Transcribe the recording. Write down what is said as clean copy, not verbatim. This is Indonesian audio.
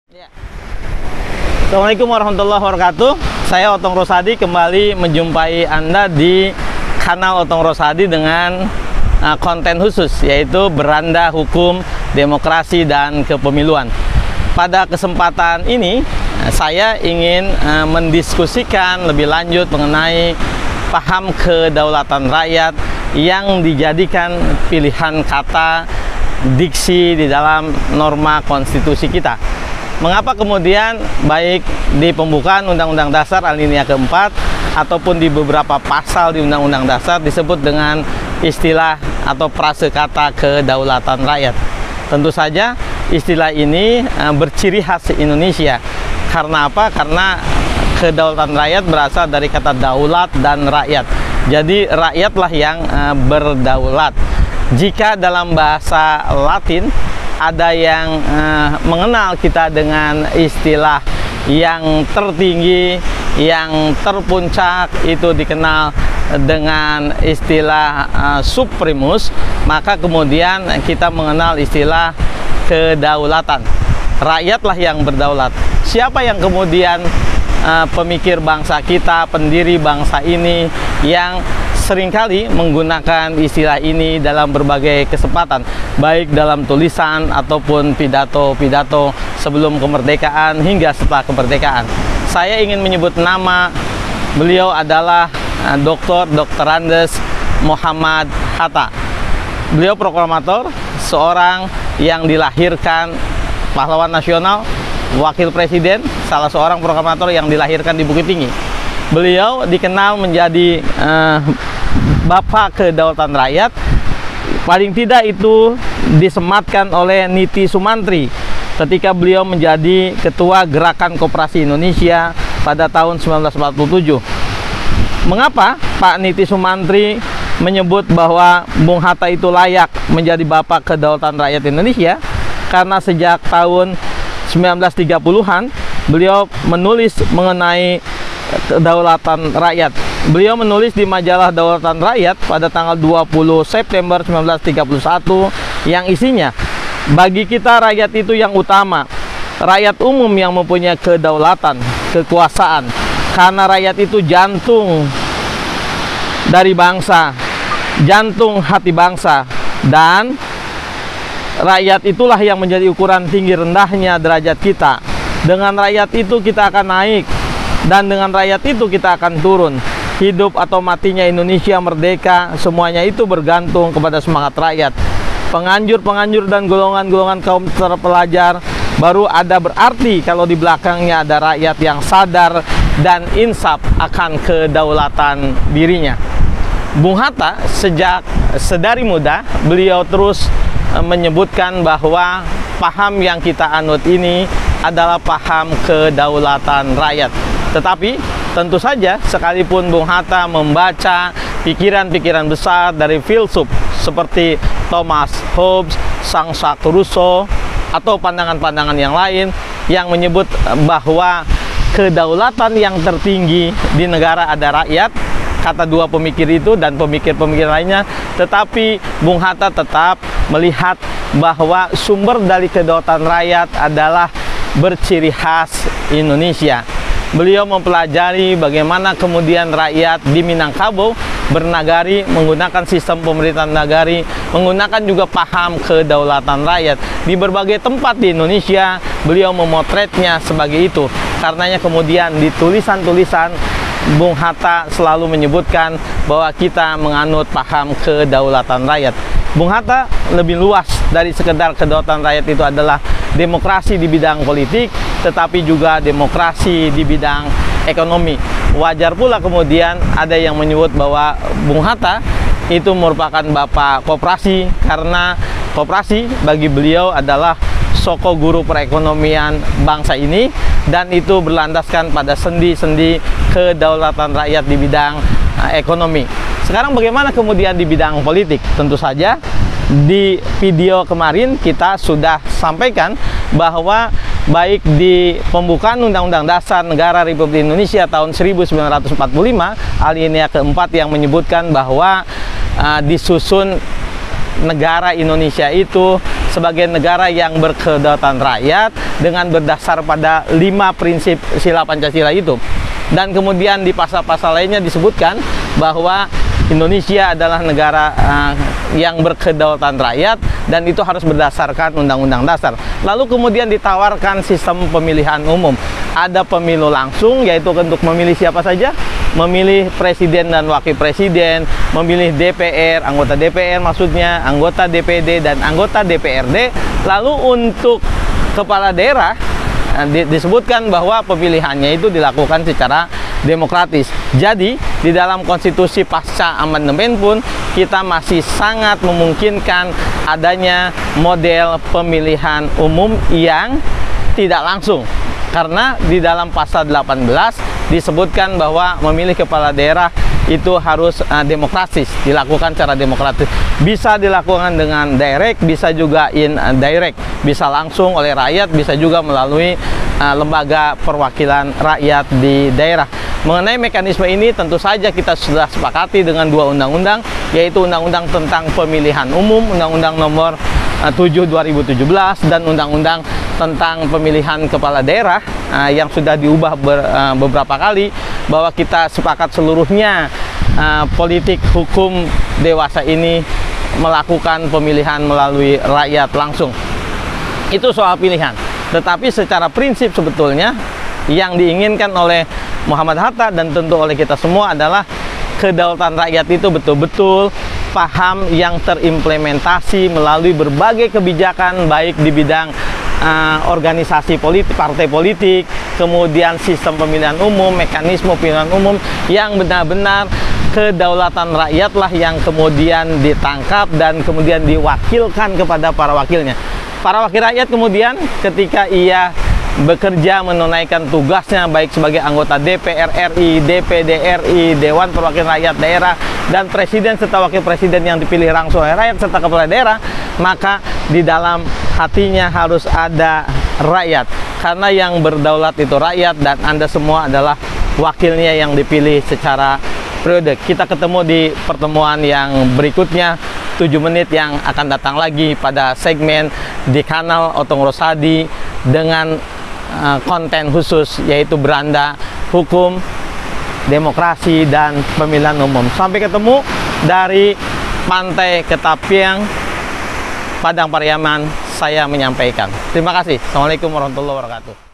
Ya. Assalamualaikum warahmatullahi wabarakatuh. Saya Otong Rosadi kembali menjumpai Anda di kanal Otong Rosadi dengan konten khusus, yaitu Beranda Hukum, Demokrasi, dan Kepemiluan. Pada kesempatan ini saya ingin mendiskusikan lebih lanjut mengenai paham kedaulatan rakyat yang dijadikan pilihan kata diksi di dalam norma konstitusi kita. Mengapa kemudian baik di pembukaan Undang-Undang Dasar alinea keempat ataupun di beberapa pasal di Undang-Undang Dasar disebut dengan istilah atau frase kata kedaulatan rakyat? Tentu saja istilah ini berciri khas Indonesia. Karena apa? Karena kedaulatan rakyat berasal dari kata daulat dan rakyat. Jadi rakyatlah yang berdaulat. Jika dalam bahasa Latin ada yang mengenal kita dengan istilah yang tertinggi, yang terpuncak, itu dikenal dengan istilah supremus, maka kemudian kita mengenal istilah kedaulatan. Rakyatlah yang berdaulat. Siapa yang kemudian pemikir bangsa kita, pendiri bangsa ini yang seringkali menggunakan istilah ini dalam berbagai kesempatan, baik dalam tulisan ataupun pidato-pidato sebelum kemerdekaan hingga setelah kemerdekaan. Saya ingin menyebut nama beliau adalah Dr. Andes Muhammad Hatta. Beliau proklamator, seorang yang dilahirkan pahlawan nasional, wakil presiden, salah seorang proklamator yang dilahirkan di Bukit Tinggi. Beliau dikenal menjadi bapak kedaulatan rakyat. Paling tidak itu disematkan oleh Niti Sumantri ketika beliau menjadi ketua Gerakan Koperasi Indonesia pada tahun 1947. Mengapa Pak Niti Sumantri menyebut bahwa Bung Hatta itu layak menjadi bapak kedaulatan rakyat Indonesia? Karena sejak tahun 1930-an beliau menulis mengenai kedaulatan rakyat. Beliau menulis di majalah Daulatan Rakyat pada tanggal 20 September 1931 yang isinya, bagi kita rakyat itu yang utama, rakyat umum yang mempunyai kedaulatan, kekuasaan, karena rakyat itu jantung dari bangsa, jantung hati bangsa, dan rakyat itulah yang menjadi ukuran tinggi rendahnya derajat kita. Dengan rakyat itu kita akan naik, dan dengan rakyat itu kita akan turun. Hidup atau matinya Indonesia merdeka, semuanya itu bergantung kepada semangat rakyat. Penganjur-penganjur dan golongan-golongan kaum terpelajar baru ada berarti kalau di belakangnya ada rakyat yang sadar dan insaf akan kedaulatan dirinya. Bung Hatta sejak sedari muda beliau terus menyebutkan bahwa paham yang kita anut ini adalah paham kedaulatan rakyat. Tetapi tentu saja sekalipun Bung Hatta membaca pikiran-pikiran besar dari filsuf seperti Thomas Hobbes, Jean-Jacques Rousseau, atau pandangan-pandangan yang lain yang menyebut bahwa kedaulatan yang tertinggi di negara ada rakyat, kata dua pemikir itu dan pemikir-pemikir lainnya, tetapi Bung Hatta tetap melihat bahwa sumber dari kedaulatan rakyat adalah berciri khas Indonesia. Beliau mempelajari bagaimana kemudian rakyat di Minangkabau bernagari, menggunakan sistem pemerintahan nagari, menggunakan juga paham kedaulatan rakyat. Di berbagai tempat di Indonesia, beliau memotretnya sebagai itu. Karenanya kemudian di tulisan-tulisan Bung Hatta selalu menyebutkan bahwa kita menganut paham kedaulatan rakyat. Bung Hatta lebih luas dari sekedar kedaulatan rakyat itu adalah demokrasi di bidang politik, tetapi juga demokrasi di bidang ekonomi. Wajar pula kemudian ada yang menyebut bahwa Bung Hatta itu merupakan bapak koperasi, karena koperasi bagi beliau adalah soko guru perekonomian bangsa ini, dan itu berlandaskan pada sendi-sendi kedaulatan rakyat di bidang ekonomi. Sekarang bagaimana kemudian di bidang politik? Tentu saja di video kemarin kita sudah sampaikan bahwa baik di pembukaan Undang-Undang Dasar Negara Republik Indonesia tahun 1945 alinea keempat yang menyebutkan bahwa disusun negara Indonesia itu sebagai negara yang berkedaulatan rakyat dengan berdasar pada 5 prinsip sila Pancasila itu. Dan kemudian di pasal-pasal lainnya disebutkan bahwa Indonesia adalah negara yang berkedaulatan rakyat dan itu harus berdasarkan Undang-Undang Dasar. Lalu kemudian ditawarkan sistem pemilihan umum. Ada pemilu langsung, yaitu untuk memilih siapa saja, memilih presiden dan wakil presiden, memilih DPR, anggota DPR maksudnya, anggota DPD dan anggota DPRD. Lalu untuk kepala daerah disebutkan bahwa pemilihannya itu dilakukan secara demokratis. Jadi di dalam konstitusi pasca amandemen pun kita masih sangat memungkinkan adanya model pemilihan umum yang tidak langsung, karena di dalam pasal 18 disebutkan bahwa memilih kepala daerah itu harus demokratis, dilakukan secara demokratis. Bisa dilakukan dengan direct, bisa juga indirect, bisa langsung oleh rakyat, bisa juga melalui lembaga perwakilan rakyat di daerah. Mengenai mekanisme ini tentu saja kita sudah sepakati dengan 2 undang-undang, yaitu Undang-Undang tentang Pemilihan Umum, Undang-Undang nomor 7 2017 dan Undang-Undang tentang pemilihan kepala daerah yang sudah diubah beberapa kali, bahwa kita sepakat seluruhnya politik hukum dewasa ini melakukan pemilihan melalui rakyat langsung. Itu soal pilihan. Tetapi secara prinsip sebetulnya yang diinginkan oleh Muhammad Hatta dan tentu oleh kita semua adalah kedaulatan rakyat itu betul-betul paham yang terimplementasi melalui berbagai kebijakan, baik di bidang organisasi politik, partai politik, kemudian sistem pemilihan umum, mekanisme pemilihan umum, yang benar-benar kedaulatan rakyatlah yang kemudian ditangkap dan kemudian diwakilkan kepada para wakilnya. Para wakil rakyat kemudian ketika ia bekerja menunaikan tugasnya baik sebagai anggota DPR RI, DPD RI, Dewan Perwakilan Rakyat Daerah, dan presiden serta wakil presiden yang dipilih langsung oleh rakyat serta kepala daerah, maka di dalam hatinya harus ada rakyat, karena yang berdaulat itu rakyat dan Anda semua adalah wakilnya yang dipilih secara periode. Kita ketemu di pertemuan yang berikutnya, 7 menit yang akan datang lagi pada segmen di kanal Otong Rosadi dengan konten khusus, yaitu beranda hukum, demokrasi, dan pemilihan umum. Sampai ketemu dari Pantai Ketapiang, Padang Pariaman, saya menyampaikan. Terima kasih. Assalamualaikum warahmatullahi wabarakatuh.